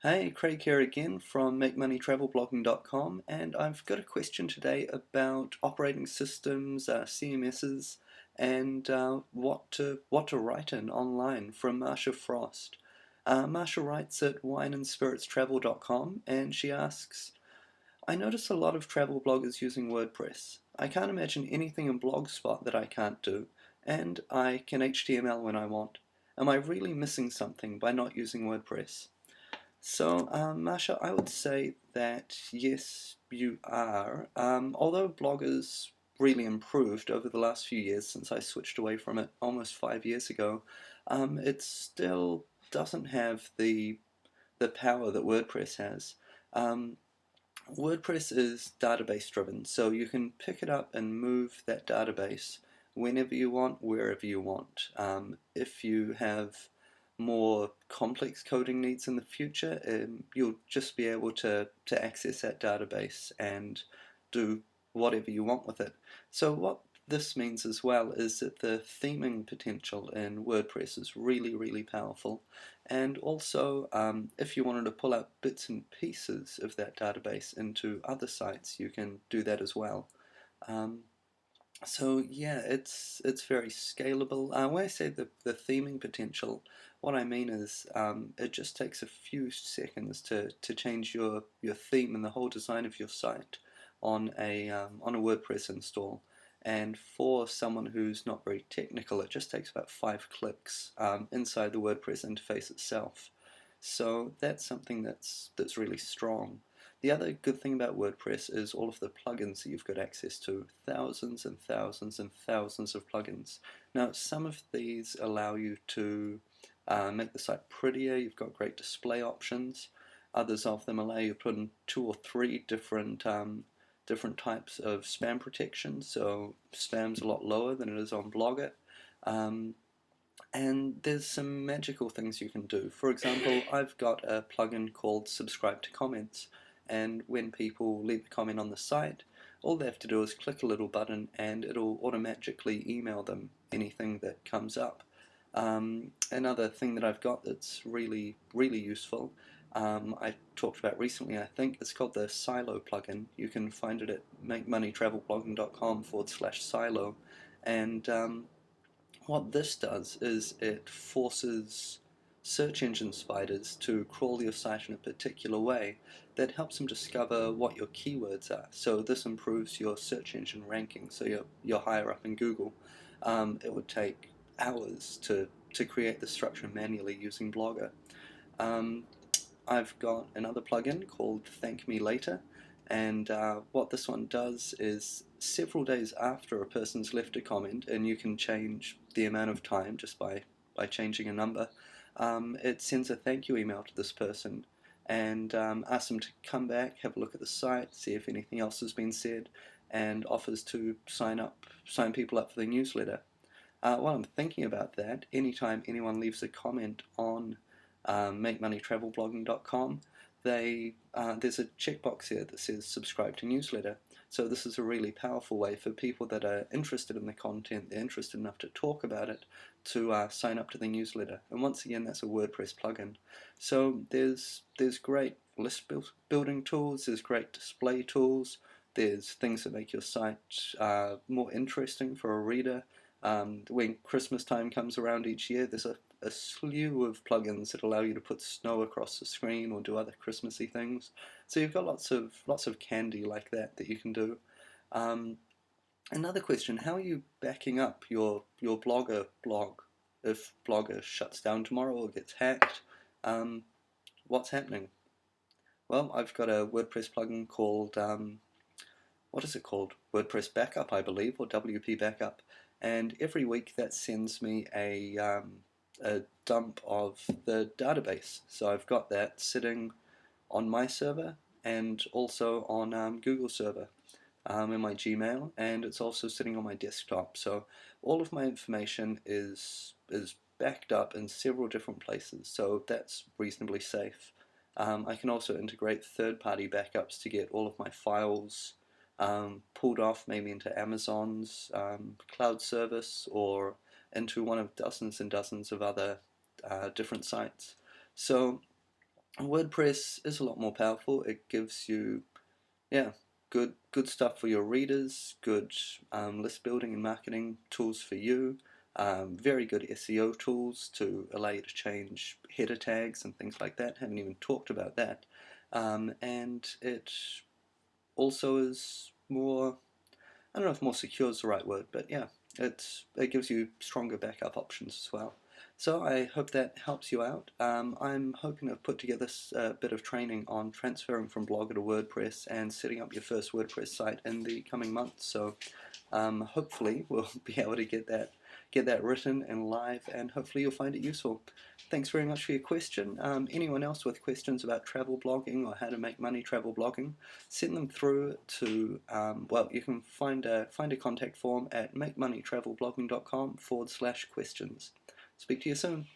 Hey, Craig here again from MakeMoneyTravelBlogging.com, and I've got a question today about operating systems, CMSs, and what to write in online from Marsha Frost. Marsha writes at wineandspiritstravel.com, and she asks, I notice a lot of travel bloggers using WordPress. I can't imagine anything in Blogspot that I can't do, and I can HTML when I want. Am I really missing something by not using WordPress? So, Masha, I would say that yes, you are. Although Blogger's really improved over the last few years since I switched away from it almost 5 years ago, it still doesn't have the power that WordPress has. Um, WordPress is database driven, so you can pick it up and move that database whenever you want, wherever you want. If you have more complex coding needs in the future, you'll just be able to access that database and do whatever you want with it. So what this means as well is that the theming potential in WordPress is really, really powerful. And also, if you wanted to pull out bits and pieces of that database into other sites, you can do that as well. Um, so yeah, it's very scalable. When I say the theming potential, what I mean is it just takes a few seconds to change your theme and the whole design of your site on a WordPress install. And for someone who's not very technical, it just takes about 5 clicks inside the WordPress interface itself. So that's something that's really strong. The other good thing about WordPress is all of the plugins that you've got access to. Thousands and thousands and thousands of plugins. Now, some of these allow you to make the site prettier. You've got great display options. Others of them allow you to put in 2 or 3 different types of spam protection. So spam's a lot lower than it is on Blogger. Um, and there's some magical things you can do. For example, I've got a plugin called Subscribe to Comments, and when people leave a comment on the site, all they have to do is click a little button and it'll automatically email them anything that comes up. Another thing that I've got that's really, really useful, I talked about recently, I think, it's called the Silo plugin. You can find it at makemoneytravelblogging.com/silo, and what this does is it forces search engine spiders to crawl your site in a particular way that helps them discover what your keywords are. So this improves your search engine ranking, so you're higher up in Google. It would take hours to create the structure manually using Blogger. Um, I've got another plugin called Thank Me Later, and what this one does is several days after a person's left a comment, and you can change the amount of time just by changing a number, it sends a thank you email to this person and asks them to come back, have a look at the site, see if anything else has been said, and offers to sign people up for the newsletter. While I'm thinking about that, anytime anyone leaves a comment on MakeMoneyTravelBlogging.com, there's a checkbox here that says subscribe to newsletter. So this is a really powerful way for people that are interested in the content, they're interested enough to talk about it, to sign up to the newsletter. And once again, that's a WordPress plugin. So there's great list building tools, there's great display tools, there's things that make your site more interesting for a reader. When Christmas time comes around each year, there's a slew of plugins that allow you to put snow across the screen or do other Christmassy things. So you've got lots of candy like that you can do. Um, Another question: how are you backing up your Blogger blog if Blogger shuts down tomorrow or gets hacked? Um, what's happening? Well, I've got a WordPress plugin called what is it called? WordPress Backup, I believe, or WP Backup. And every week that sends me a dump of the database. So I've got that sitting on my server and also on Google server in my Gmail, and it's also sitting on my desktop. So all of my information is backed up in several different places, so that's reasonably safe. I can also integrate third-party backups to get all of my files pulled off maybe into Amazon's cloud service or into one of dozens and dozens of other different sites. So WordPress is a lot more powerful. It gives you, yeah, good stuff for your readers, good list building and marketing tools for you, very good SEO tools to allow you to change header tags and things like that. Haven't even talked about that. And it also is more, I don't know if more secure is the right word, but yeah, it gives you stronger backup options as well. So I hope that helps you out. I'm hoping to put together a bit of training on transferring from Blogger to WordPress and setting up your first WordPress site in the coming months. So hopefully we'll be able to get that written and live, and hopefully you'll find it useful. Thanks very much for your question. Anyone else with questions about travel blogging or how to make money travel blogging, send them through to, well, you can find a contact form at makemoneytravelblogging.com/questions. Speak to you soon.